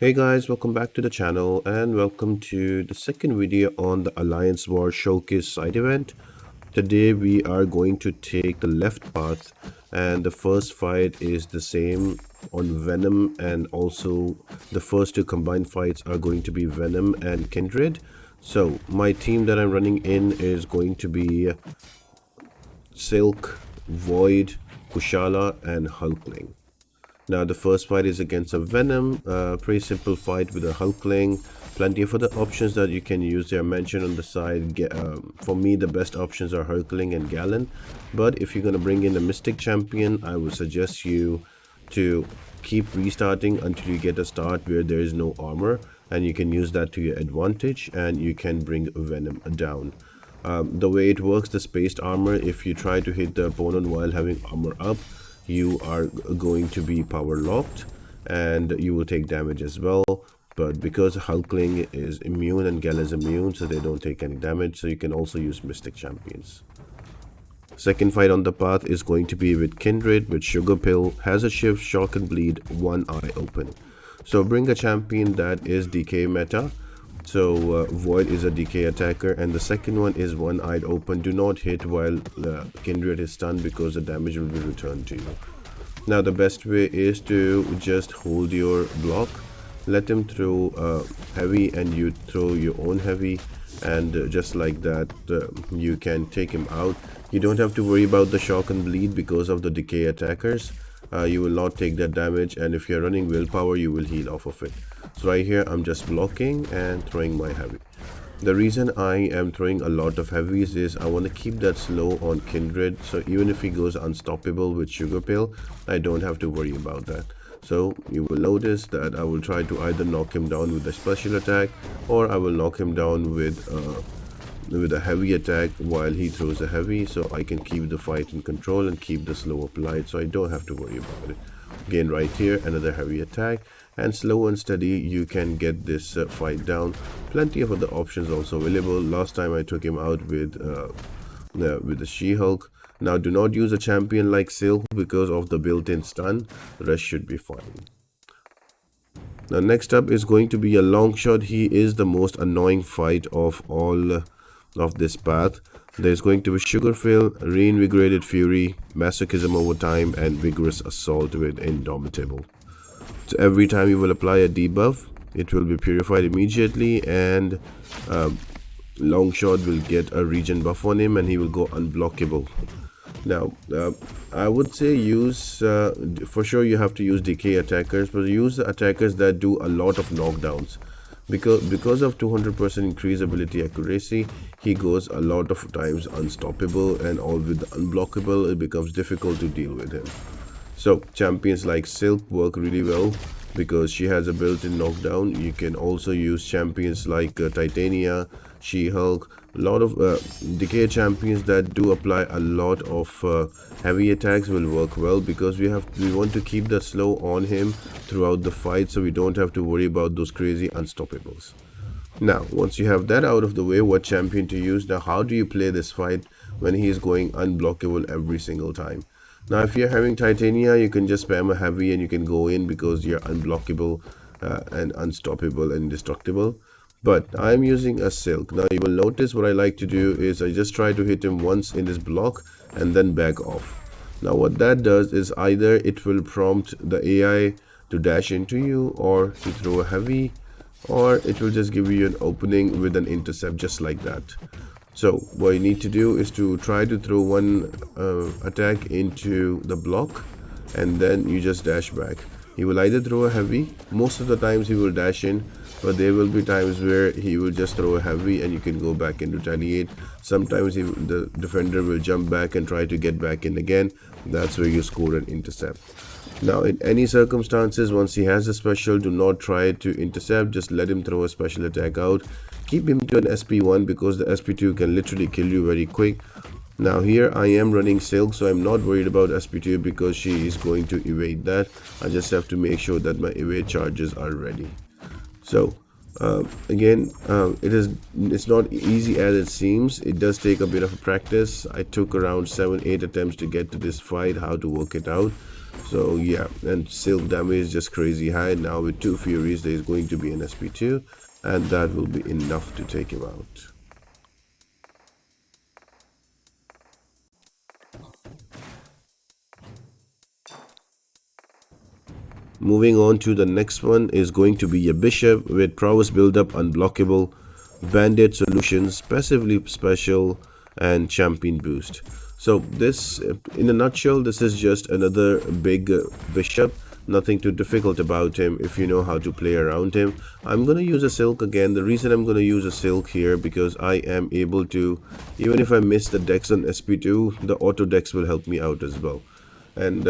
Hey guys, welcome back to the channel and welcome to the second video on the Alliance War Showcase side event. Today we are going to take the left path and the first fight is the same on Venom, and also the first two combined fights are going to be Venom and Kindred. So my team that I'm running in is going to be Silk, Void, Kushala and Hulkling. Now the first fight is against a Venom, pretty simple fight with a Hulkling. Plenty of other options that you can use. They are mentioned on the side. For me, the best options are Hulkling and Gallon. But if you're going to bring in a Mystic Champion, I would suggest you to keep restarting until you get a start where there is no armor. And you can use that to your advantage and you can bring Venom down. The way it works, the spaced armor, if you try to hit the opponent while having armor up, you are going to be power locked and you will take damage as well. But because Hulkling is immune and Gal is immune, so they don't take any damage, so you can also use Mystic Champions. Second fight on the path is going to be with Kindred, with Sugar Pill, has a shift, shock and bleed, one eye open. So bring a champion that is DK meta. So Void is a DK attacker, and the second one is one-eyed open. Do not hit while Kindred is stunned because the damage will be returned to you. Now the best way is to just hold your block, let him throw heavy and you throw your own heavy, and just like that you can take him out. You don't have to worry about the shock and bleed because of the decay attackers. You will not take that damage, and if you're running willpower you will heal off of it. So right here I'm just blocking and throwing my heavy. The reason I am throwing a lot of heavies is I want to keep that slow on Kindred, so even if he goes unstoppable with Sugar Pill, I don't have to worry about that. So you will notice that I will try to either knock him down with a special attack, or I will knock him down with a heavy attack while he throws a heavy, so I can keep the fight in control and keep the slow applied, so I don't have to worry about it. Again, right here another heavy attack, and slow and steady you can get this fight down. Plenty of other options also available. Last time I took him out with the She-Hulk. Now do not use a champion like Silk because of the built-in stun. The rest should be fine. Now next up is going to be a Longshot. He is the most annoying fight of all of this path. There's going to be Sugar Fill, Reinvigorated Fury, Masochism over time, and Vigorous Assault with Indomitable. So every time you will apply a debuff, it will be purified immediately, and Longshot will get a regen buff on him and he will go unblockable. Now I would say use for sure you have to use decay attackers, but use attackers that do a lot of knockdowns, because of 200% increased ability accuracy, he goes a lot of times unstoppable, and all with unblockable it becomes difficult to deal with him. So champions like Silk work really well because she has a built-in knockdown. You can also use champions like Titania, She-Hulk, a lot of decay champions that do apply a lot of heavy attacks will work well, because we want to keep the slow on him throughout the fight, so we don't have to worry about those crazy unstoppables. Now once you have that out of the way, what champion to use? Now how do you play this fight when he is going unblockable every single time? Now if you're having Titania, you can just spam a heavy and you can go in because you're unblockable and unstoppable and indestructible. But I'm using a Silk. Now you will notice what I like to do is I just try to hit him once in his block and then back off. Now what that does is either it will prompt the AI to dash into you or to throw a heavy, or it will just give you an opening with an intercept just like that. So what you need to do is to try to throw one attack into the block and then you just dash back. He will either throw a heavy, most of the times he will dash in, but there will be times where he will just throw a heavy and you can go back and retaliate. Sometimes the defender will jump back and try to get back in again. That's where you score an intercept. Now in any circumstances, once he has a special, do not try to intercept, just let him throw a special attack out. Keep him to an SP1 because the SP2 can literally kill you very quick. Now here I am running Silk, so I'm not worried about SP2 because she is going to evade that. I just have to make sure that my evade charges are ready. So again, it's not easy as it seems. It does take a bit of practice. I took around 7-8 attempts to get to this fight, how to work it out. So yeah, and silk damage is just crazy high. Now with 2 Furies, there is going to be an SP2, and that will be enough to take him out. Moving on to the next one is going to be a bishop with prowess build-up, unblockable, bandit solutions, passively special, and champion boost. So this, in a nutshell, this is just another big bishop. Nothing too difficult about him if you know how to play around him. I'm going to use a silk again. The reason I'm going to use a silk here because I am able to, even if I miss the dex on SP2, the auto dex will help me out as well. And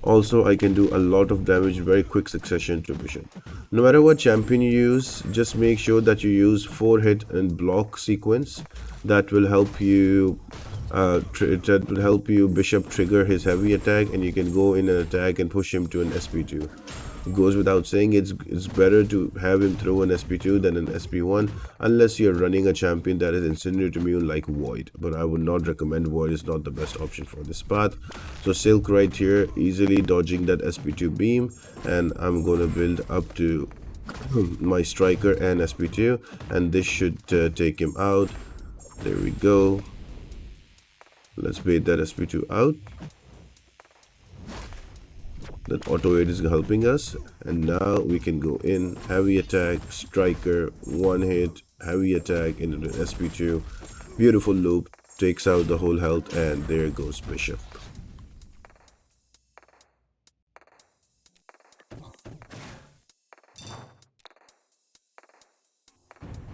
also, I can do a lot of damage very quick succession to bishop. No matter what champion you use, just make sure that you use 4 hit and block sequence. That will help you bishop trigger his heavy attack, and you can go in and attack and push him to an SP2. It goes without saying it's better to have him throw an SP2 than an SP1 unless you're running a champion that is incinerate immune like Void, but I would not recommend Void. Is not the best option for this path. So Silk right here, easily dodging that SP2 beam, and I'm gonna build up to my striker and SP2, and this should take him out. There we go. Let's bait that SP2 out. That auto aid is helping us, and now we can go in, heavy attack, striker, 1 hit, heavy attack into the SP2, beautiful loop, takes out the whole health, and there goes bishop.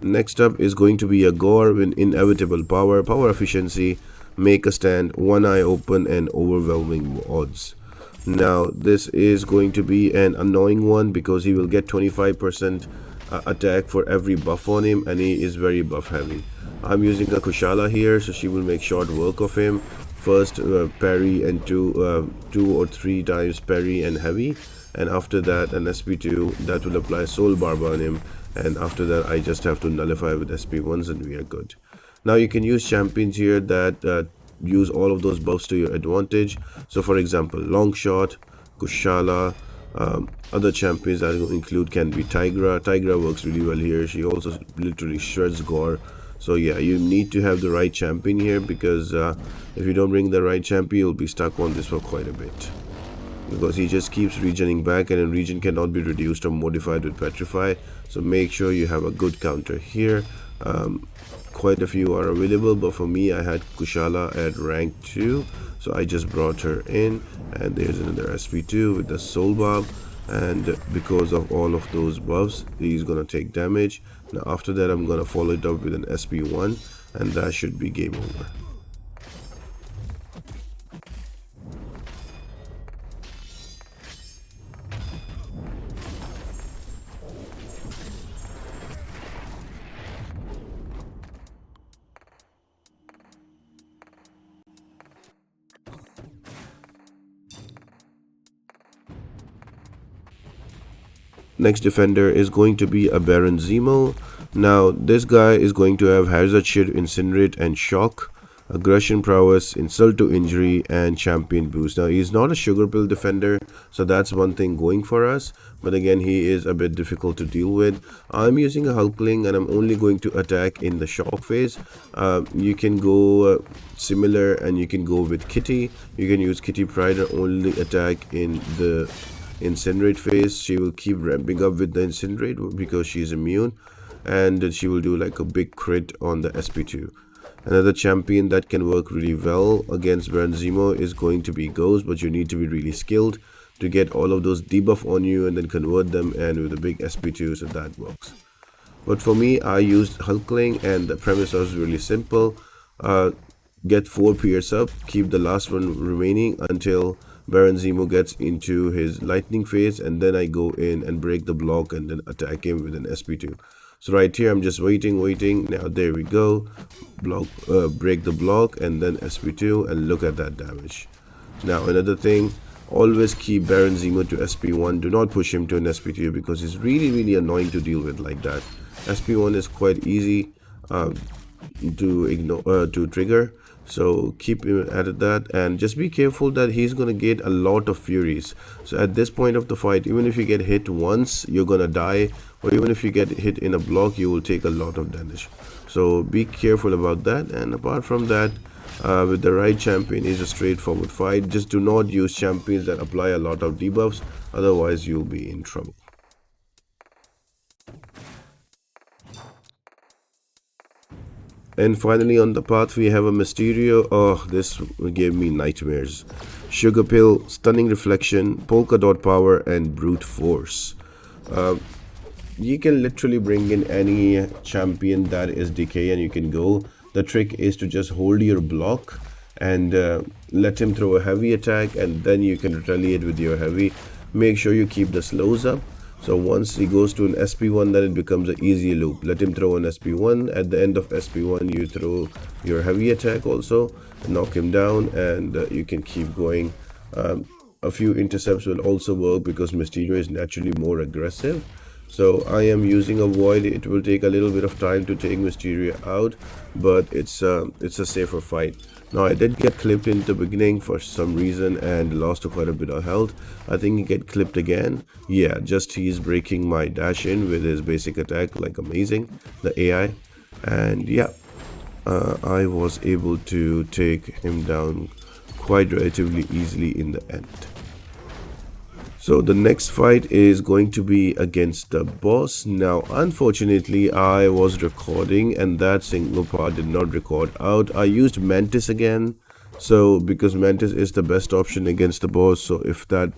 Next up is going to be a Gorr with inevitable power, power efficiency, make a stand, one eye open, and overwhelming odds. Now this is going to be an annoying one because he will get 25% attack for every buff on him, and he is very buff heavy. I'm using a Kushala here, so she will make short work of him. First parry and two or three times parry and heavy, and after that an SP2 that will apply soul barb on him, and after that I just have to nullify with SP1s and we are good. Now you can use champions here that use all of those buffs to your advantage. So for example, Longshot, Kushala, other champions that will include can be Tigra. Tigra works really well here. She also literally shreds Gorr. So yeah, you need to have the right champion here, because if you don't bring the right champion, you'll be stuck on this for quite a bit, because he just keeps regening back, and a regen cannot be reduced or modified with Petrify. So make sure you have a good counter here. Quite a few are available, but for me I had Kushala at rank 2, so I just brought her in, and there's another SP2 with the soul barb, and because of all of those buffs he's gonna take damage. Now after that I'm gonna follow it up with an SP1, and that should be game over. Next defender is going to be a Baron Zemo. Now this guy is going to have Hazard Shield, Incinerate, and Shock, Aggression Prowess, Insult to Injury, and Champion Boost. Now he's not a sugar pill defender, so that's one thing going for us, but again he is a bit difficult to deal with. I'm using a Hulkling, and I'm only going to attack in the shock phase. You can go similar, and you can go with Kitty. You can use Kitty Pride and only attack in the Incinerate phase. She will keep ramping up with the Incinerate because she's immune, and she will do like a big crit on the SP2. Another champion that can work really well against Baron Zemo is going to be Ghost, but you need to be really skilled to get all of those debuff on you and then convert them, and with a big SP2, so that works. But for me, I used Hulkling, and the premise was really simple. Get 4 Pierce up, keep the last one remaining until Baron Zemo gets into his lightning phase, and then I go in and break the block and then attack him with an SP2. So right here I'm just waiting. Now there we go, block, break the block, and then SP2, and look at that damage. Now another thing, always keep Baron Zemo to SP1. Do not push him to an SP2 because he's really annoying to deal with like that. SP1 is quite easy. to trigger. So keep him at that, and just be careful that he's gonna get a lot of furies. So at this point of the fight, even if you get hit once, you're gonna die, or even if you get hit in a block, you will take a lot of damage. So be careful about that. And apart from that, with the right champion is a straightforward fight. Just do not use champions that apply a lot of debuffs, otherwise you'll be in trouble. And finally on the path we have a Mysterio. Oh, this gave me nightmares. Sugar Pill, Stunning Reflection, Polka Dot Power, and Brute Force. You can literally bring in any champion that is decay and you can go. The trick is to just hold your block and let him throw a heavy attack, and then you can retaliate with your heavy. Make sure you keep the slows up. So once he goes to an SP1, then it becomes an easy loop. Let him throw an SP1. At the end of SP1, you throw your heavy attack also, knock him down, and you can keep going. A few intercepts will also work because Mysterio is naturally more aggressive. So I am using a void. It will take a little bit of time to take Mysterio out, but it's a safer fight. Now I did get clipped in the beginning for some reason and lost quite a bit of health. I think he get clipped again. Yeah, just he's breaking my dash in with his basic attack like amazing, the AI. And yeah, I was able to take him down quite relatively easily in the end. So the next fight is going to be against the boss. Now unfortunately I was recording and that single part did not record out. I used Mantis again, so because Mantis is the best option against the boss. So if that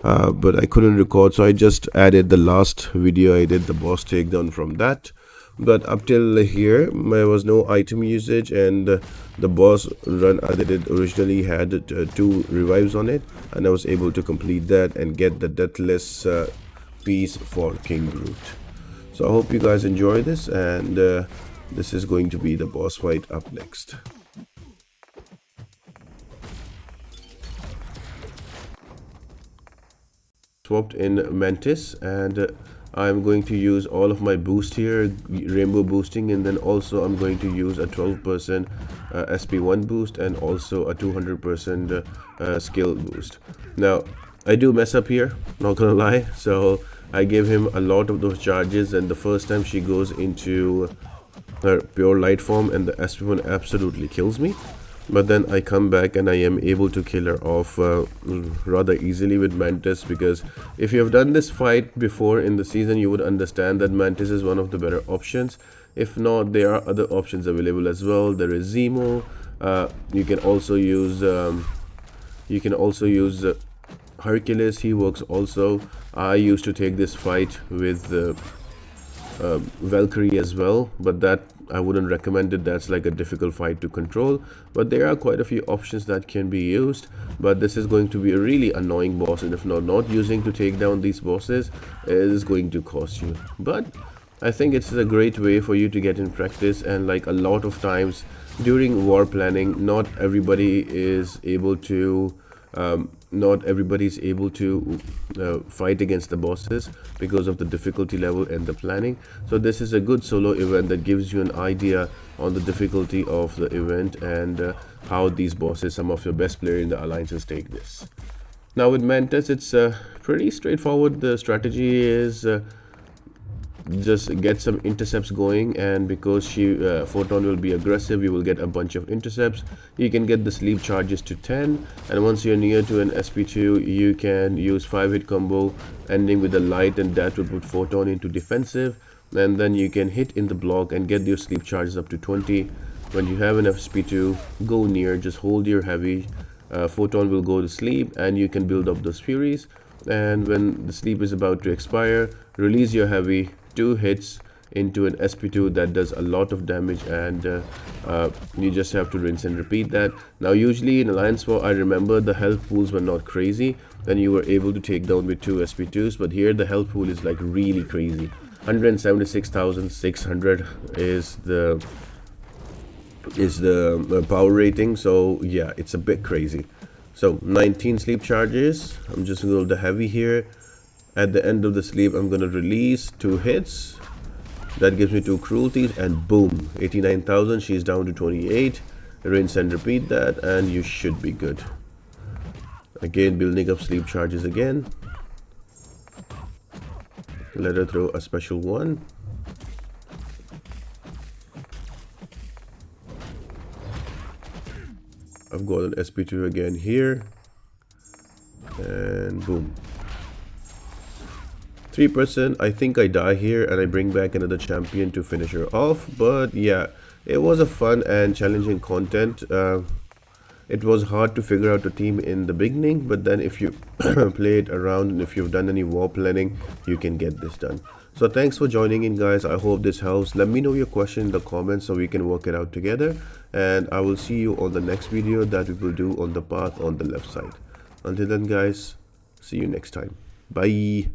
but I couldn't record, so I just added the last video I did, the boss takedown from that. But up till here there was no item usage, and the boss run I did originally had 2 revives on it, and I was able to complete that and get the deathless piece for King Groot. So I hope you guys enjoy this, and this is going to be the boss fight up next. Swapped in Mantis, and I'm going to use all of my boost here, rainbow boosting, and then also I'm going to use a 12% SP1 boost and also a 200% skill boost. Now I do mess up here, not gonna lie, so I gave him a lot of those charges, and the first time she goes into her pure light form and the SP1 absolutely kills me. But then I come back and I am able to kill her off rather easily with Mantis, because if you have done this fight before in the season, you would understand that Mantis is one of the better options. If not, there are other options available as well. There is Zemo. You can also use Hercules. He works also. I used to take this fight with Valkyrie as well, but that I wouldn't recommend it. That's like a difficult fight to control, but there are quite a few options that can be used. But this is going to be a really annoying boss, and if not using to take down these bosses, it is going to cost you. But I think it's a great way for you to get in practice, and like a lot of times during war planning, not everybody is able to fight against the bosses because of the difficulty level and the planning. So this is a good solo event that gives you an idea on the difficulty of the event and how these bosses, some of your best players in the alliances, take this. Now with Mantis, it's pretty straightforward. The strategy is just get some intercepts going, and because she Photon will be aggressive, you will get a bunch of intercepts. You can get the sleep charges to 10, and once you're near to an SP2, you can use 5-hit combo ending with a light, and that will put Photon into defensive, and then you can hit in the block and get your sleep charges up to 20. When you have an SP2, go near, just hold your heavy, Photon will go to sleep, and you can build up those furies. And when the sleep is about to expire, release your heavy, 2 hits into an SP2 that does a lot of damage, and you just have to rinse and repeat that. Now usually in Alliance War, I remember the health pools were not crazy and you were able to take down with 2 SP2s, but here the health pool is like really crazy. 176,600 is the power rating, so yeah, it's a bit crazy. So 19 sleep charges. I'm just going to go the heavy here. At the end of the sleep, I'm going to release 2 hits, That gives me 2 cruelties, and boom, 89,000. She's down to 28. Rinse and repeat that, and you should be good. Again, building up sleep charges again. Let her throw a special one. I've got an SP2 again here. And boom. 3%. I think I die here and I bring back another champion to finish her off. But yeah, it was a fun and challenging content. It was hard to figure out a team in the beginning, but then if you play it around and if you've done any war planning, you can get this done. So thanks for joining in, guys. I hope this helps. Let me know your question in the comments so we can work it out together. And I will see you on the next video that we will do on the path on the left side. Until then, guys, see you next time. Bye.